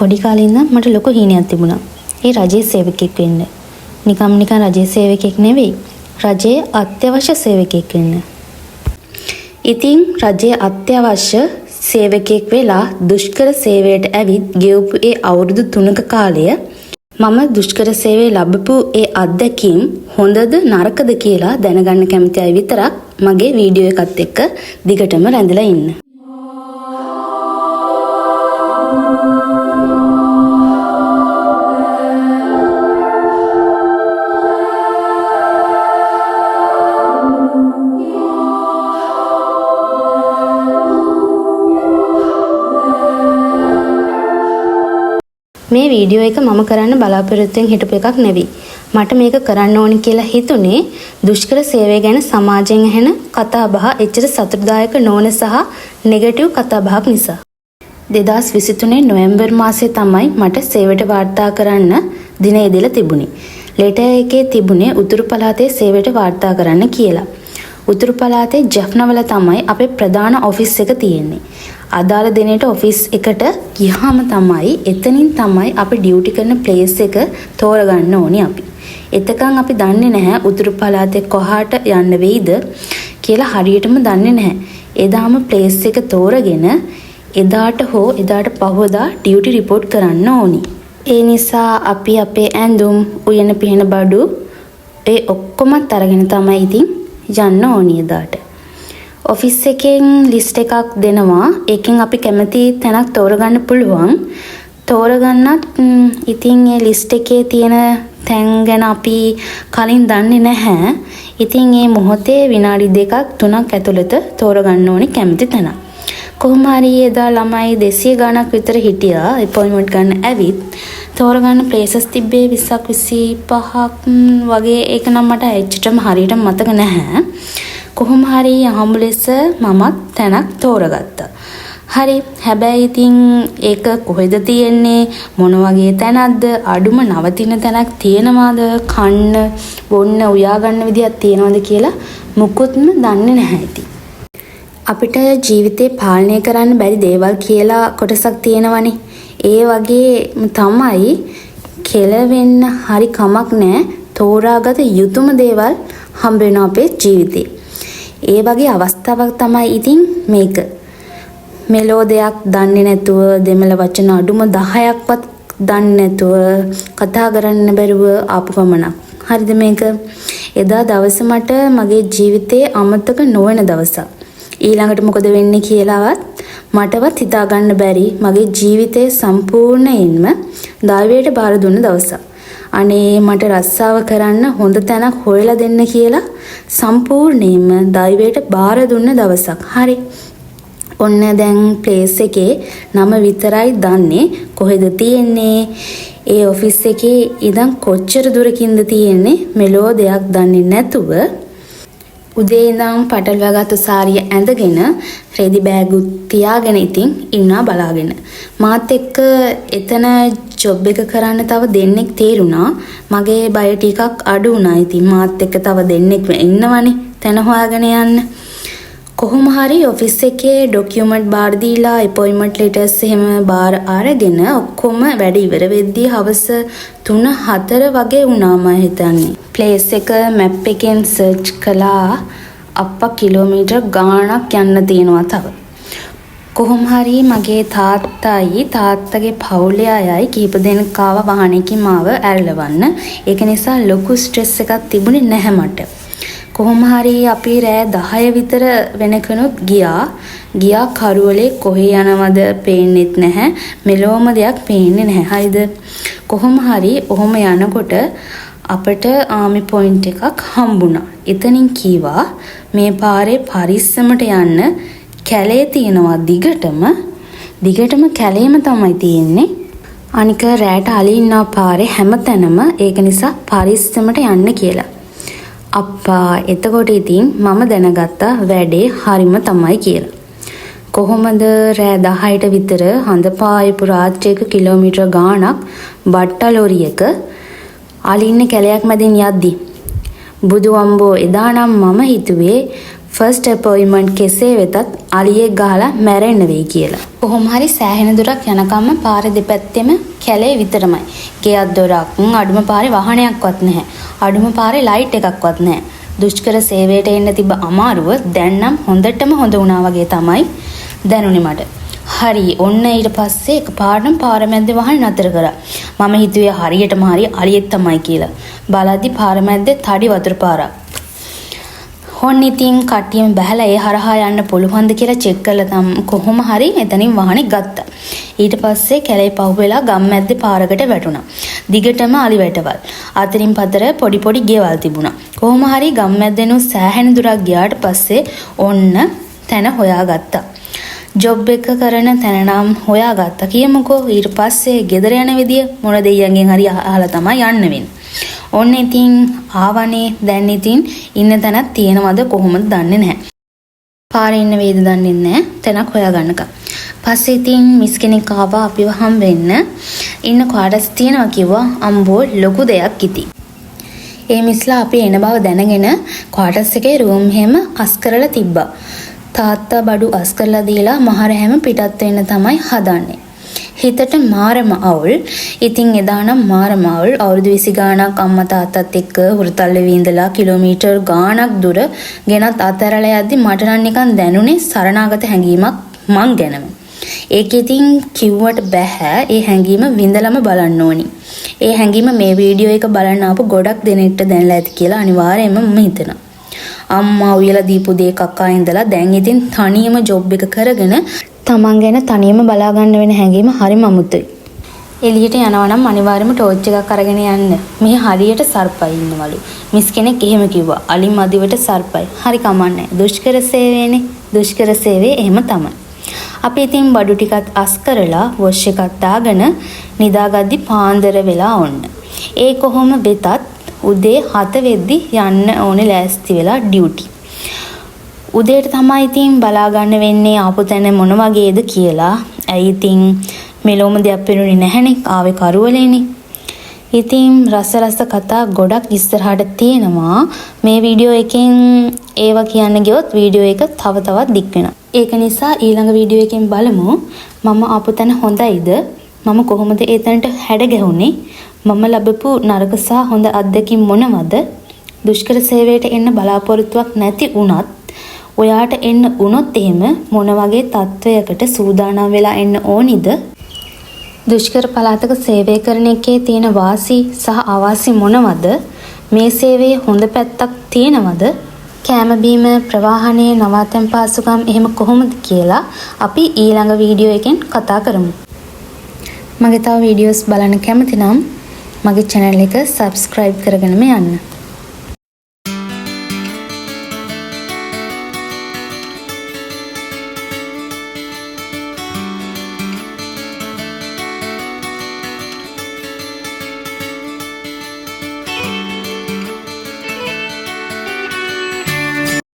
පොඩි කාලේ ඉඳන් මට ලොකු හීනයක් තිබුණා. ඒ රජයේ සේවකයෙක් වෙන්න. නිකන් රජයේ සේවකයෙක් නෙවෙයි. රජයේ අත්‍යවශ්‍ය සේවකයෙක් වෙන්න. ඉතින් රජයේ අත්‍යවශ්‍ය සේවකයෙක් වෙලා දුෂ්කර සේවයට ඇවිත් ගෙවපු ඒ අවුරුදු 3ක කාලය මම දුෂ්කර සේවය ලැබපු ඒ අත්දැකීම් හොඳද නරකද කියලා දැනගන්න කැමති අය විතරක් මගේ වීඩියෝ එකත් එක්ක දිගටම රැඳලා ඉන්න. මේ වීඩියෝ එක මම කරන්න බලාපොරොත්තුෙන් හිටපු එකක් නෙවෙයි. මට මේක කරන්න ඕනි කියලා හිතුනේ දුෂ්කර සේවය ගැන සමාජයෙන් ඇහෙන කතා බහ එච්චර සතුටුදායක නොවන සහ නෙගටිව් කතා බහක් නිසා. 2023 නොවැම්බර් මාසයේ තමයි මට සේවයට වාර්තා කරන්න දින එදලා තිබුණේ. ලෙටර් එකේ තිබුණේ උතුරු පළාතේ සේවයට වාර්තා කරන්න කියලා. උතුරු පළාතේ ජෆ්නවල තමයි අපේ ප්‍රධාන ඔෆිස් එක තියෙන්නේ. අදාළ දිනේට ඔෆිස් එකට ගියාම තමයි එතනින් තමයි අපි ඩියුටි කරන ප්ලේස් එක තෝරගන්න ඕනි අපි. එතකන් අපි දන්නේ නැහැ උතුරු පළාතේ කොහාට යන්න වෙයිද කියලා හරියටම දන්නේ නැහැ. එදාම ප්ලේස් එක තෝරගෙන එදාට පහවදා ඩියුටි රිපෝට් කරන්න ඕනි. ඒ නිසා අපි අපේ ඇඳුම් උයන පිහන බඩු ඒ ඔක්කොමත් අරගෙන තමයි ඉතින් යන්න ඕනි එදාට. ඔෆිස් එකෙන් ලිස්ට් එකක් දෙනවා. ඒකෙන් අපි කැමති තැනක් තෝරගන්න පුළුවන්. තෝරගන්නත් ඉතින් ඒ ලිස්ට් එකේ තියෙන තැන් ගැන අපි කලින් දන්නේ නැහැ. ඉතින් මේ මොහොතේ විනාඩි 2ක් 3ක් ඇතුළත තෝරගන්න ඕනි කැමති තැන. කොහොම හරි එදා ළමයි 200 ගණක් විතර හිටියා අපොයින්ට්මන්ට් ගන්න ඇවිත්. තෝරගන්න ප්ලේසස් තිබ්බේ 20ක් 25ක් වගේ. ඒක නම් මට ඇත්තටම හරියට මතක නැහැ. කොහොම හරි යහමු ලෙස මමත් තැනක් තෝරගත්තා. හරි. හැබැයි ඉතින් ඒක කොහෙද තියෙන්නේ? මොන වගේ තැනක්ද? අඩුම නවතින තැනක් තියෙනවද? කන්න, බොන්න, උයා ගන්න විදියක් තියෙනවද කියලා මුකුත්ම දන්නේ නැහැ ඉතින්. අපිට ජීවිතේ පාලනය කරන්න බැරි දේවල් කියලා කොටසක් තියෙනවනේ. ඒ වගේ තමයි කෙලවෙන්න හරි කමක් නැහැ. තෝරාගත යුතුම දේවල් හම්බ වෙනවා අපේ ජීවිතේ. ඒ වගේ අවස්ථාවක් තමයි ඉතින් මේක. මෙලෝ දෙයක් දන්නේ නැතුව දෙමළ වචන අඩුම 10ක්වත් දන්නේ නැතුව කතා කරන්න බැරුව ආපු ගමනක්. හරිද මේක? එදා දවස මට මගේ ජීවිතේ අමතක නොවන දවසක්. ඊළඟට මොකද වෙන්නේ කියලාවත් මටවත් හිතා ගන්න බැරි මගේ ජීවිතේ සම්පූර්ණයෙන්ම දෛවයට බාර දුන්න දවසක්. අනේ මට රස්සාව කරන්න හොඳ තැනක් හොයලා දෙන්න කියලා සම්පූර්ණයෙන්ම දෛවයට බාර දුන්න දවසක්. හරි. ඔන්න දැන් ප්ලේස් එකේ නම විතරයි දන්නේ. කොහෙද තියෙන්නේ? ඒ ඔෆිස් එකේ ඉඳන් කොච්චර දුරකින්ද තියෙන්නේ? මෙලෝ දෙයක් දන්නේ නැතුව උදේ ඉඳන් පටලවාගත්තු සාරිය ඇඳගෙන රෙදි බෑගුත් තියාගෙන ඉතින් ඉන්නවා බලාගෙන. මාත් එක්ක එතන ජොබ් එක කරන්න තව දෙන්නෙක් තේරුණා. මගේ බය ටිකක් අඩු වුණා. ඉතින් මාත් එක්ක තව දෙන්නෙක් ඉන්නවනේ තැන හොයාගෙන යන්න. කොහොම හරි ඔෆිස් එකේ ඩොකියුමන්ට් බාර දීලා අපොයින්ට්මන්ට් ලෙටර්ස් එහෙම බාර අරගෙන ඔක්කොම වැඩ ඉවර වෙද්දී හවස 3-4 වගේ වුණා මම හිතන්නේ. ප්ලේස් එක මැප් එකෙන් සර්ච් කළා. අප්පා කිලෝමීටර් ගාණක් යන්න තියෙනවා තව. කොහොම හරි මගේ තාත්තගේ පවුලේ අයයි කීප දෙනෙක් ආව වාහනයකින් මාව ඇරලවන්න. ඒක නිසා ලොකු ස්ට්‍රෙස් එකක් තිබුණේ නැහැ මට. කොහොම හරි අපි රෑ 10 විතර වෙනකනුත් ගියා කරුවලේ කොහේ යනවද පේන්නෙත් නැහැ. මෙලොවම දෙයක් පේන්නේ නැහැ. හරිද? කොහොම හරි ඔහොම යනකොට අපට ආමි පොයින්ට් එකක් හම්බුණා. එතනින් කීවා මේ පාරේ පරිස්සමට යන්න කැලේ තියෙනවා දිගටම කැලේම තමයි තියෙන්නේ. අනික රෑට අලි ඉන්නා පාරේ හැමතැනම. ඒක නිසා පරිස්සමට යන්න කියලා. අප්පා එතකොට ඉතින් මම දැනගත්තා වැඩේ හරිම තමයි කියලා. කොහොමද රෑ 10ට විතර හඳ පායපු රාත්‍රියක කිලෝමීටර් ගාණක් බට්ටා ලොරියක අලි ඉන්න කැලයක් මැදින් යද්දි බුදු අම්බෝ එදානම් මම හිතුවේ ෆස්ට් අපොයින්ට්මන්ට් කෙසේ වෙතත් අලියෙක් ගහලා මැරෙන්න වෙයි කියලා. කොහොම හරි සෑහෙන දුරක් යනකම්ම පාර දෙපැත්තෙම කැලේ විතරමයි. ගෙයක් දොරක් අඩුම පාරේ වාහනයක්වත් නැහැ. අඩුම පාරේ ලයිට් එකක්වත් නැහැ. දුෂ්කර සේවයට එන්න තිබ්බ අමාරුව දැන් නම් හොඳටම හොඳ වුණා වගේ තමයි දැනුනේ මට. හරි ඔන්න ඊට පස්සේ එකපාරටම පාර මැද්දේ වාහනේ නතර කරා. මම හිතුවේ හරියටම හරි අලියෙක් තමයි කියලා. බලද්දි පාර මැද්දේ තඩි වතුර පාරක්. හොන්න ඉතින් කට්ටියම බහලා ඒ හරහා යන්න පුළුවන්ද කියලා චෙක් කරලා කොහොම හරි එතනින් වාහනේ ගත්තා. ඊට පස්සේ කැලේ පහුවෙලා ගම් මැද්දේ පාරකට වැටුණා. දිගටම අලි වැටවල්. අතරින් පතර පොඩි පොඩි ගෙවල් තිබුණා. කොහොම හරි ගම් මැද්දෙනු සෑහෙන දුරක් ගියාට පස්සේ ඔන්න තැන හොයාගත්තා. ජොබ් එක කරන තැන නම් හොයාගත්තා කියමුකෝ. ඊට පස්සේ ගෙදර යන විදිය මොන දෙයියන්ගෙන් හරි අහලා තමයි යන්න වෙන්නේ. ඔන්න ඉතින් ආවනේ දැන් ඉතින් ඉන්න තැනක් තියෙනවද කොහොමද දන්නේ නැහැ. පාරේ ඉන්න වේද දන්නේ නැහැ. තැනක් හොයාගන්නකම්. පස්සේ ඉතින් මිස් කෙනෙක් ආවා අපිව හම්බෙන්න. ඉන්න ක්වාටර්ස් තියෙනවා කිව්වා. අම්බෝ ලොකු දෙයක් ඉති. ඒ මිස්ලා අපි එන බව දැනගෙන ක්වාටර්ස් එකේ රූම් හැම අස් කරලා තිබ්බා. තාත්තා බඩු අස් කරලා දීලා මහර හැම පිටත් වෙන්න තමයි හදන්නේ. හිතට මාරම අවුල්. ඉතින් එදා නම් මාරම අවුල්. අවුරුදු 20 ගාණක් අම්මා තාත්තත් එක්ක හුරතල්ලේ විඳලා කිලෝමීටර් ගාණක් දුර ගෙනත් අතරලා යද්දි මට නම් නිකන් දැනුනේ සරණාගත හැඟීමක් මං ගැනම. ඒක ඉතින් කිව්වට බෑ. ඒ හැඟීම විඳලම බලන්න ඕනි. ඒ හැඟීම මේ වීඩියෝ එක බලන්න ආපු ගොඩක් දෙනෙක්ට දැනලා ඇති කියලා අනිවාර්යයෙන්ම මම හිතනවා. අම්මා උයලා දීපු දේ කකා ඉඳලා දැන් ඉතින් තනියම ජොබ් එක කරගෙන තමන් ගැන තනියම බලා ගන්න වෙන හැඟීම හරිම අමුතුයි. එළියට යනවා නම් අනිවාර්යයෙන්ම ටෝච් එකක් අරගෙන යන්න. මේ හරියට සර්පයි ඉන්නවලු. මිස් කෙනෙක් එහෙම කිව්වා. අලි මදිවට සර්පයි. හරි කමන්නේ. දුෂ්කර සේවයනේ. දුෂ්කර සේවයේ එහෙම තමයි. අපි ඉතින් බඩු ටිකත් අස් කරලා වොෂ් එකක් දාගෙන නිදාගද්දි පාන්දර වෙලා ඔන්න. ඒ කොහොම වෙතත් උදේ 7 වෙද්දි යන්න ඕනේ ලෑස්ති වෙලා ඩියුටි. උදේට තමයි ඉතින් බලා ගන්න වෙන්නේ ආපු තැන මොන වගේද කියලා. ඇයි ඉතින් මෙලොම දෙයක් පෙරුනේ නැහනේ. ආවේ කරුවලේනේ. ඉතින් රස කතා ගොඩක් ඉස්සරහට තියෙනවා. මේ වීඩියෝ එකෙන් ඒවා කියන්න ගියොත් වීඩියෝ එක තව තවත් දික් වෙනවා. ඒක නිසා ඊළඟ වීඩියෝ එකෙන් බලමු මම ආපු තැන හොඳයිද? මම කොහොමද ඒ තැනට හැඩ ගැහුනේ? මම ලැබපු නරක සහ හොඳ අත්දැකීම් මොනවද? දුෂ්කර සේවයට එන්න බලාපොරොත්තුවක් නැති වුණත් ඔයාට එන්න වුණොත් එහෙම මොන වගේ තත්වයකට සූදානම් වෙලා එන්න ඕනිද? දුෂ්කර පළාතක සේවය කරන එකේ තියෙන වාසි සහ අවාසි මොනවද? මේ සේවයේ හොඳ පැත්තක් තියෙනවද? කෑම බීම ප්‍රවාහනයේ නවාතැන් පාසුකම් එහෙම කොහොමද කියලා අපි ඊළඟ වීඩියෝ එකෙන් කතා කරමු. මගේ තව වීඩියෝස් බලන්න කැමති නම් මගේ channel එක subscribe කරගෙනම යන්න.